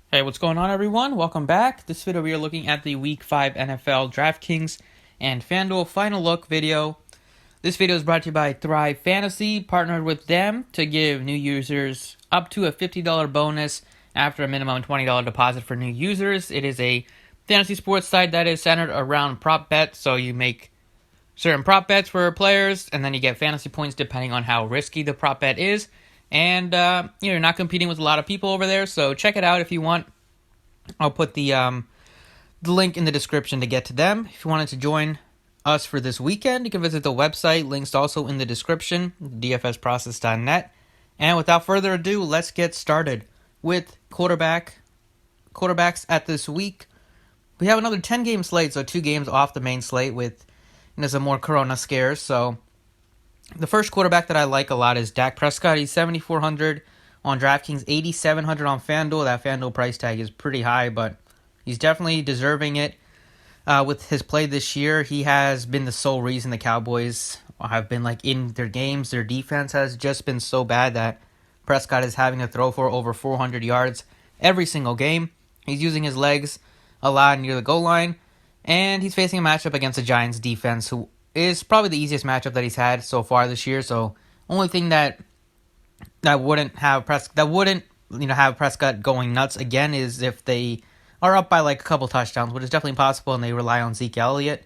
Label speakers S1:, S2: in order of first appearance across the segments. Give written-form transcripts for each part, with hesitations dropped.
S1: Hey, what's going on, everyone? Welcome back. This video we are looking at the Week 5 NFL Draftkings and Fanduel Final Look video. This video is brought to you by Thrive Fantasy, partnered with them to give new users up to a $50 bonus after a minimum $20 deposit for new users. It is a fantasy sports site that is centered around prop bets, so you make certain prop bets for players, and then you get fantasy points depending on how risky the prop bet is. And you're not competing with a lot of people over there, so check it out if you want. I'll put the link in the description to get to them. If you wanted to join us for this weekend, you can visit the website. Links also in the description, dfsprocess.net. And without further ado, let's get started with quarterbacks at this week. We have another 10-game slate, so 2 games off the main slate with some more Corona scares. So the first quarterback that I like a lot is Dak Prescott. He's 7,400 on DraftKings, 8,700 on FanDuel. That FanDuel price tag is pretty high, but he's definitely deserving it. With his play this year, he has been the sole reason the Cowboys have been in their games. Their defense has just been so bad that Prescott is having to throw for over 400 yards every single game. He's using his legs a lot near the goal line, and he's facing a matchup against the Giants defense, who is probably the easiest matchup that he's had so far this year. So only thing that wouldn't have Prescott going nuts again is if they are up by a couple touchdowns, which is definitely possible, and they rely on Zeke Elliott.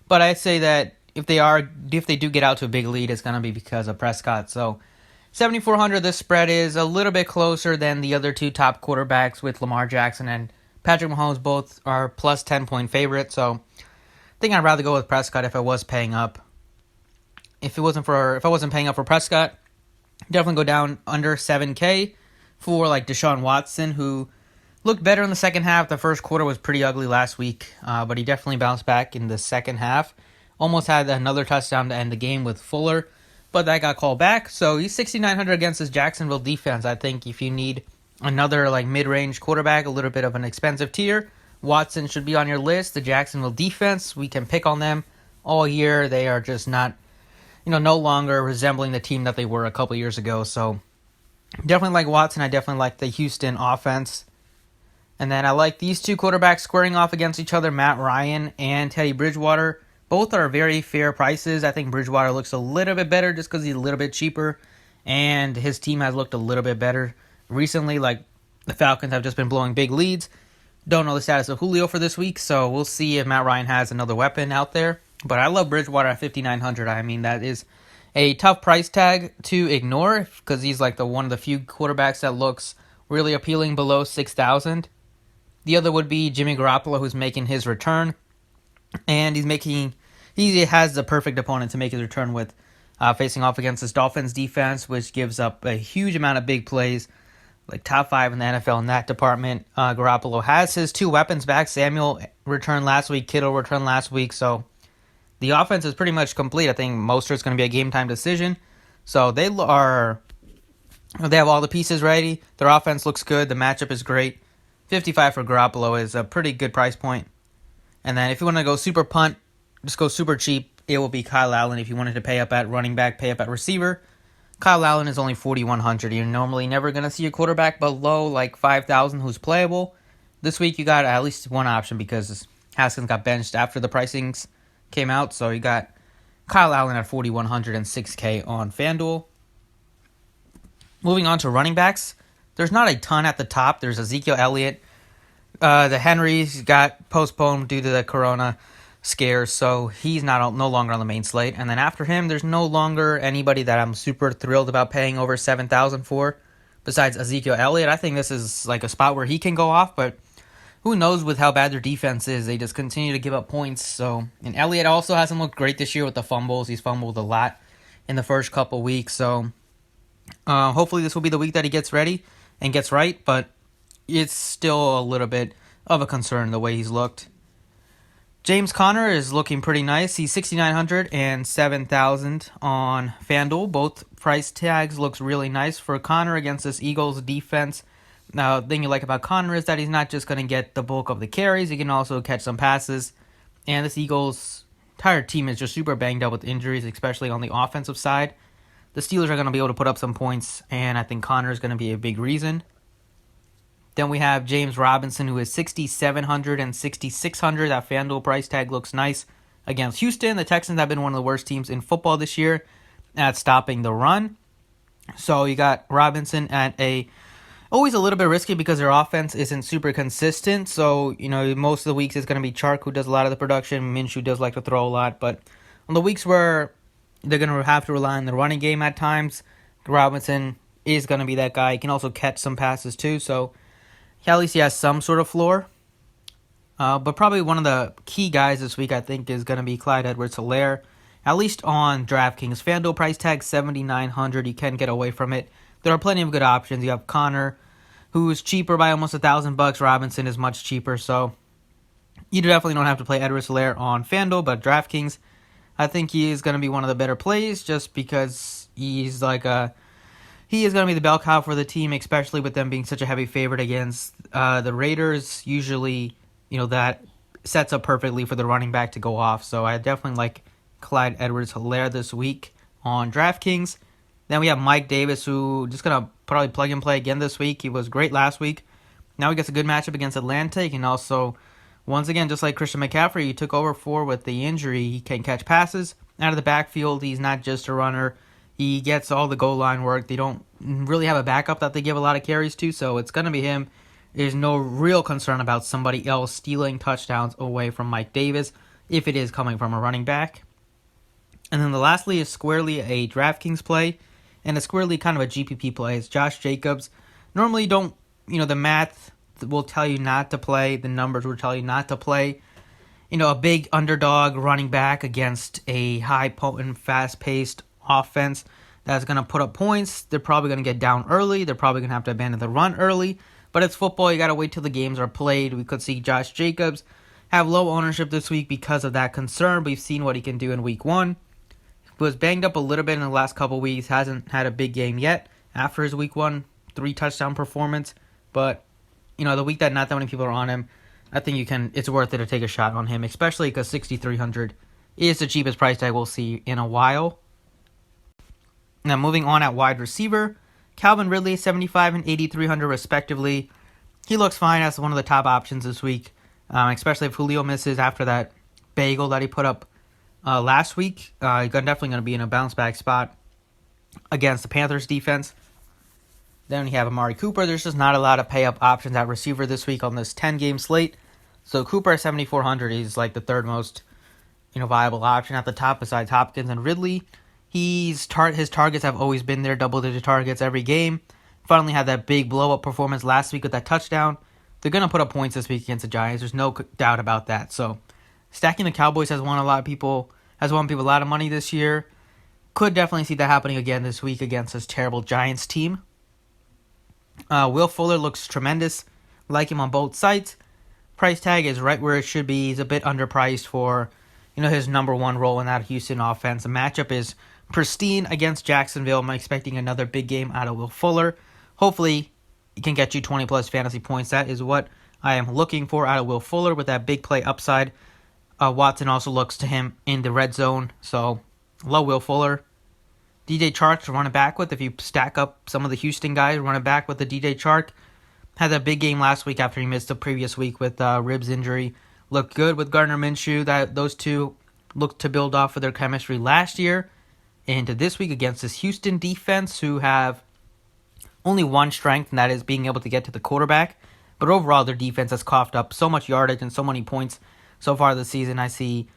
S1: But I'd say that if they do get out to a big lead, it's gonna be because of Prescott. So 7,400, this spread is a little bit closer than the other two top quarterbacks with Lamar Jackson and Patrick Mahomes. Both are plus 10-point favorites. So I think I'd rather go with Prescott if I was paying up. If I wasn't paying up for Prescott, definitely go down under 7K for Deshaun Watson, who looked better in the second half. The first quarter was pretty ugly last week, but he definitely bounced back in the second half. Almost had another touchdown to end the game with Fuller, but that got called back. So he's 6,900 against this Jacksonville defense. I think if you need another mid-range quarterback, a little bit of an expensive tier, Watson should be on your list. The Jacksonville defense, we can pick on them all year. They are just not, no longer resembling the team that they were a couple years ago. So definitely like Watson. I definitely like the Houston offense. And then I like these two quarterbacks squaring off against each other, Matt Ryan and Teddy Bridgewater. Both are very fair prices. I think Bridgewater looks a little bit better just because he's a little bit cheaper, and his team has looked a little bit better recently. The Falcons have just been blowing big leads. Don't know the status of Julio for this week, so we'll see if Matt Ryan has another weapon out there. But I love Bridgewater at 5,900. I mean, that is a tough price tag to ignore because he's one of the few quarterbacks that looks really appealing below 6,000. The other would be Jimmy Garoppolo, who's making his return, and he has the perfect opponent to make his return with, facing off against this Dolphins defense, which gives up a huge amount of big plays, top 5 in the NFL in that department. Garoppolo has his 2 weapons back. Samuel returned last week, Kittle returned last week, so the offense is pretty much complete. I think Mostert's going to be a game-time decision, so they have all the pieces ready. Their offense looks good. The matchup is great. 55 for Garoppolo is a pretty good price point. And then if you want to go super punt, just go super cheap. It will be Kyle Allen. If you wanted to pay up at running back, pay up at receiver. Kyle Allen is only 4,100. You're normally never going to see a quarterback below 5,000 who's playable. This week you got at least one option because Haskins got benched after the pricings came out. So you got Kyle Allen at 4,100 and 6K on FanDuel. Moving on to running backs. There's not a ton at the top. There's Ezekiel Elliott. The Henrys got postponed due to the Corona scare, so he's no longer on the main slate. And then after him, there's no longer anybody that I'm super thrilled about paying over 7,000 for, besides Ezekiel Elliott. I think this is a spot where he can go off, but who knows with how bad their defense is. They just continue to give up points. And Elliott also hasn't looked great this year with the fumbles. He's fumbled a lot in the first couple weeks, so hopefully this will be the week that he gets ready and gets right, but it's still a little bit of a concern the way he's looked. James Conner is looking pretty nice. He's 6,900 and 7,000 on FanDuel. Both price tags looks really nice for Conner against this Eagles defense. Now, the thing you like about Conner is that he's not just going to get the bulk of the carries. He can also catch some passes. And this Eagles entire team is just super banged up with injuries, especially on the offensive side. The Steelers are going to be able to put up some points, and I think Conner is going to be a big reason. Then we have James Robinson, who is 6,700 and 6,600. That FanDuel price tag looks nice against Houston. The Texans have been one of the worst teams in football this year at stopping the run. So you got Robinson at always a little bit risky because their offense isn't super consistent. So, most of the weeks it's going to be Chark who does a lot of the production. Minshew does like to throw a lot. But on the weeks where they're going to have to rely on the running game at times, Robinson is going to be that guy. He can also catch some passes too. So, at least he has some sort of floor. But probably one of the key guys this week, I think, is going to be Clyde Edwards-Helaire. At least on DraftKings. FanDuel price tag $7,900. You can get away from it. There are plenty of good options. You have Connor, who is cheaper by almost $1,000. Robinson is much cheaper. So you definitely don't have to play Edwards-Helaire on FanDuel. But DraftKings, I think he is going to be one of the better plays just because he is going to be the bell cow for the team, especially with them being such a heavy favorite against the Raiders. Usually, that sets up perfectly for the running back to go off. So I definitely like Clyde Edwards-Helaire this week on DraftKings. Then we have Mike Davis, who just going to probably plug and play again this week. He was great last week. Now he gets a good matchup against Atlanta. He can also, once again, just like Christian McCaffrey, he took over for with the injury. He can catch passes out of the backfield. He's not just a runner. He gets all the goal line work. They don't really have a backup that they give a lot of carries to, so it's going to be him. There's no real concern about somebody else stealing touchdowns away from Mike Davis if it is coming from a running back. And then lastly is squarely a DraftKings play, and it's squarely kind of a GPP play. It's Josh Jacobs. Normally don't, the math will tell you not to play. The numbers will tell you not to play. A big underdog running back against a high potent, fast-paced offense that's going to put up points. They're probably going to get down early. They're probably going to have to abandon the run early. But it's football. You got to wait till the games are played. We could see Josh Jacobs have low ownership this week because of that concern. We've seen what he can do in week 1. He was banged up a little bit in the last couple weeks. Hasn't had a big game yet after his week 1 3-touchdown performance. But, the week that not that many people are on him, I think it's worth it to take a shot on him, especially because $6,300 is the cheapest price tag we'll see in a while. Now, moving on at wide receiver, Calvin Ridley, $7,500 and $8,300 respectively. He looks fine as one of the top options this week, especially if Julio misses after that bagel that he put up last week. He's definitely going to be in a bounce-back spot against the Panthers defense. Then we have Amari Cooper. There's just not a lot of pay-up options at receiver this week on this 10-game slate. So Cooper at $7,400, he's like the third most viable option at the top besides Hopkins and Ridley. His targets have always been there, double-digit targets every game. Finally had that big blow-up performance last week with that touchdown. They're going to put up points this week against the Giants. There's no doubt about that. So stacking the Cowboys has won people a lot of money this year. Could definitely see that happening again this week against this terrible Giants team. Will Fuller looks tremendous. Like him on both sides. Price tag is right where it should be. He's a bit underpriced for his number one role in that Houston offense. The matchup is pristine against Jacksonville. I'm expecting another big game out of Will Fuller. Hopefully, he can get you 20-plus fantasy points. That is what I am looking for out of Will Fuller with that big play upside. Watson also looks to him in the red zone. So, love Will Fuller. DJ Chark to run it back with. If you stack up some of the Houston guys, run it back with the DJ Chark. Had that big game last week after he missed the previous week with ribs injury. Looked good with Gardner Minshew. Those two looked to build off of their chemistry last year into this week against this Houston defense, who have only one strength, and that is being able to get to the quarterback. But overall, their defense has coughed up so much yardage and so many points so far this season. I see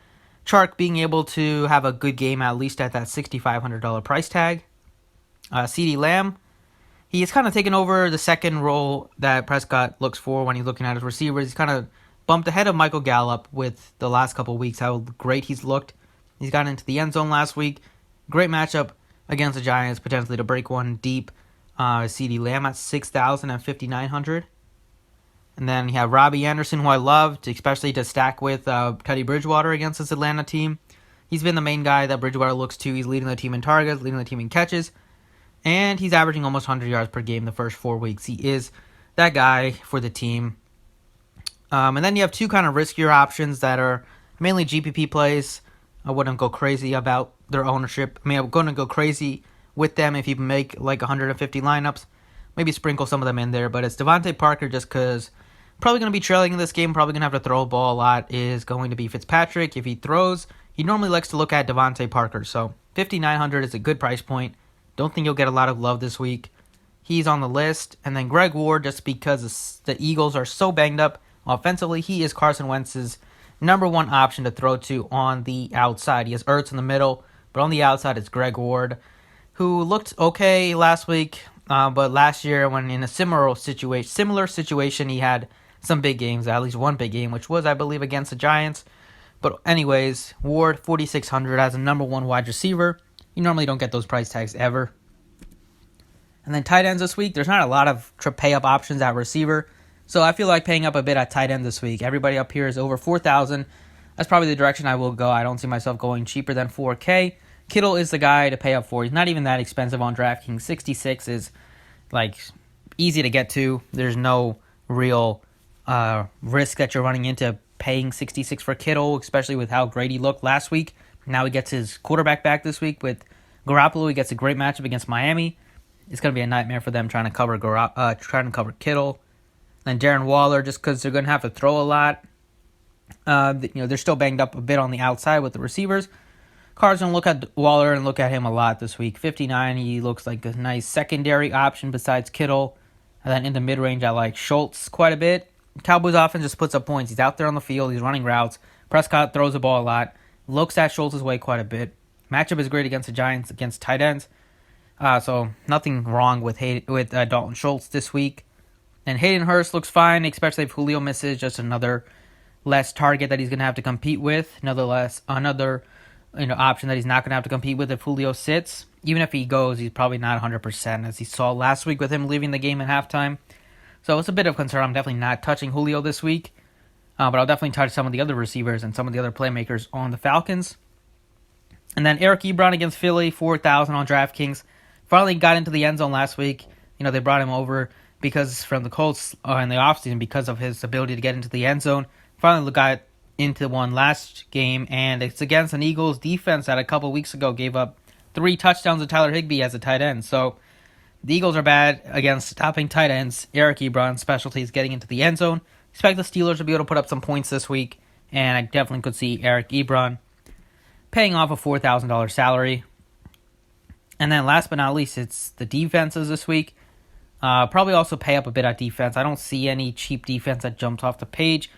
S1: Chark being able to have a good game at least at that $6,500 price tag. CeeDee Lamb, he has kind of taken over the second role that Prescott looks for when he's looking at his receivers. He's kind of bumped ahead of Michael Gallup with the last couple of weeks, how great he's looked. He's gotten into the end zone last week. Great matchup against the Giants, potentially to break one deep. CeeDee Lamb at $6,000 and $5,900. And then you have Robbie Anderson, who I loved, especially to stack with Teddy Bridgewater against this Atlanta team. He's been the main guy that Bridgewater looks to. He's leading the team in targets, leading the team in catches, and he's averaging almost 100 yards per game the first 4 weeks. He is that guy for the team. And then you have two kind of riskier options that are mainly GPP plays. I wouldn't go crazy about their ownership. I'm going to go crazy with them if you make like 150 lineups. maybe sprinkle some of them in there. But it's Devontae Parker just because probably going to be trailing in this game, probably going to have to throw the ball a lot, is going to be Fitzpatrick. If he throws, he normally likes to look at Devontae Parker. So 5,900 is a good price point. Don't think you'll get a lot of love this week. He's on the list. And then Greg Ward, just because the Eagles are so banged up offensively, he is Carson Wentz's number one option to throw to on the outside. He has Ertz in the middle, but on the outside it's Greg Ward, who looked okay last week, but last year when in a similar situation, he had some big games, at least one big game, which was, I believe, against the Giants. But anyways, Ward, 4,600 as a number one wide receiver. You normally don't get those price tags ever. And then tight ends this week, there's not a lot of pay up options at receiver. So I feel like paying up a bit at tight end this week. Everybody up here is over 4,000. That's probably the direction I will go. I don't see myself going cheaper than 4K. Kittle is the guy to pay up for. He's not even that expensive on DraftKings. 66 is like easy to get to. There's no real risk that you're running into paying 66 for Kittle, especially with how great he looked last week. Now he gets his quarterback back this week with Garoppolo. He gets a great matchup against Miami. It's going to be a nightmare for them trying to cover Kittle. And Darren Waller, just because they're going to have to throw a lot. They're still banged up a bit on the outside with the receivers. Cards going to look at Waller and look at him a lot this week. 59, he looks like a nice secondary option besides Kittle. And then in the mid-range, I like Schultz quite a bit. Cowboys offense just puts up points. He's out there on the field. He's running routes. Prescott throws the ball a lot. Looks at Schultz's way quite a bit. Matchup is great against the Giants, against tight ends. So nothing wrong with Dalton Schultz this week. And Hayden Hurst looks fine, especially if Julio misses. Just another less target that he's going to have to compete with. Another option that he's not going to have to compete with if Julio sits. Even if he goes, he's probably not 100%, as he saw last week with him leaving the game at halftime. So it's a bit of concern. I'm definitely not touching Julio this week. But I'll definitely touch some of the other receivers and some of the other playmakers on the Falcons. And then Eric Ebron against Philly, 4,000 on DraftKings. Finally got into the end zone last week. They brought him over because from the Colts in the offseason because of his ability to get into the end zone. Finally got into one last game, and it's against an Eagles defense that a couple weeks ago gave up 3 touchdowns to Tyler Higbee as a tight end. So the Eagles are bad against stopping tight ends. Eric Ebron's specialty is getting into the end zone. Expect the Steelers to be able to put up some points this week, and I definitely could see Eric Ebron paying off a $4,000 salary. And then last but not least, it's the defenses this week. Probably also pay up a bit at defense. I don't see any cheap defense that jumps off the page.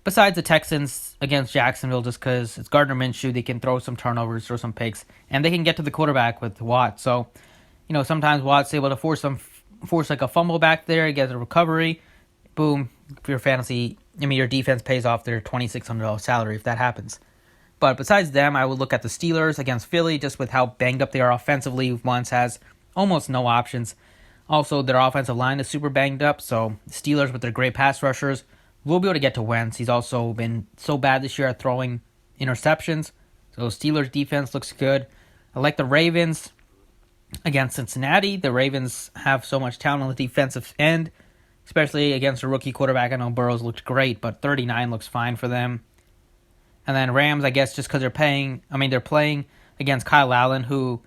S1: Besides the Texans against Jacksonville, just because it's Gardner Minshew, they can throw some turnovers, throw some picks, and they can get to the quarterback with Watt. So, sometimes Watt's able to force like a fumble back there, get a recovery. Boom, your defense pays off their $2,600 salary if that happens. But besides them, I would look at the Steelers against Philly, just with how banged up they are offensively. Wentz has almost no options. Also, their offensive line is super banged up, so the Steelers with their great pass rushers will be able to get to Wentz. He's also been so bad this year at throwing interceptions. So Steelers defense looks good. I like the Ravens against Cincinnati. The Ravens have so much talent on the defensive end, especially against a rookie quarterback. I know Burrows looked great, but 39 looks fine for them. And then Rams, I guess, just because they're playing against Kyle Allen, who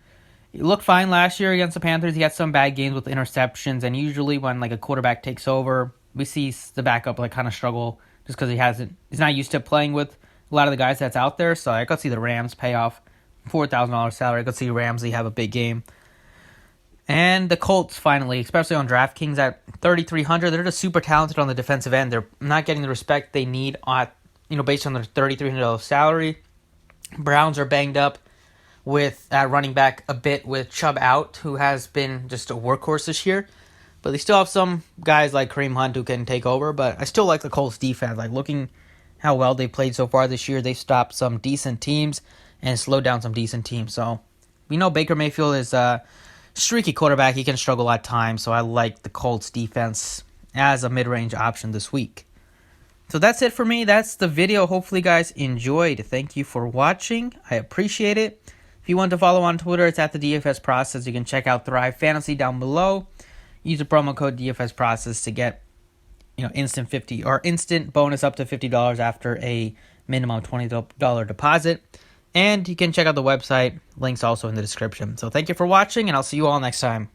S1: looked fine last year against the Panthers. He had some bad games with interceptions, and usually when a quarterback takes over, we see the backup kind of struggle just because he's not used to playing with a lot of the guys that's out there. So I could see the Rams pay off $4,000 salary. I could see Ramsey have a big game. And the Colts, finally, especially on DraftKings at 3,300, they're just super talented on the defensive end. They're not getting the respect they need based on their $3,300 salary. Browns are banged up with running back a bit with Chubb out, who has been just a workhorse this year. But they still have some guys like Kareem Hunt who can take over. But I still like the Colts defense. Looking how well they played so far this year, they've stopped some decent teams and slowed down some decent teams. So we know Baker Mayfield is a streaky quarterback. He can struggle at times. So I like the Colts defense as a mid-range option this week. So that's it for me. That's the video. Hopefully you guys enjoyed. Thank you for watching. I appreciate it. If you want to follow on Twitter, it's at the DFS Process. You can check out Thrive Fantasy down below. Use the promo code DFS Process to get instant bonus up to $50 after a minimum $20 deposit. And you can check out the website. Links also in the description. So thank you for watching, and I'll see you all next time.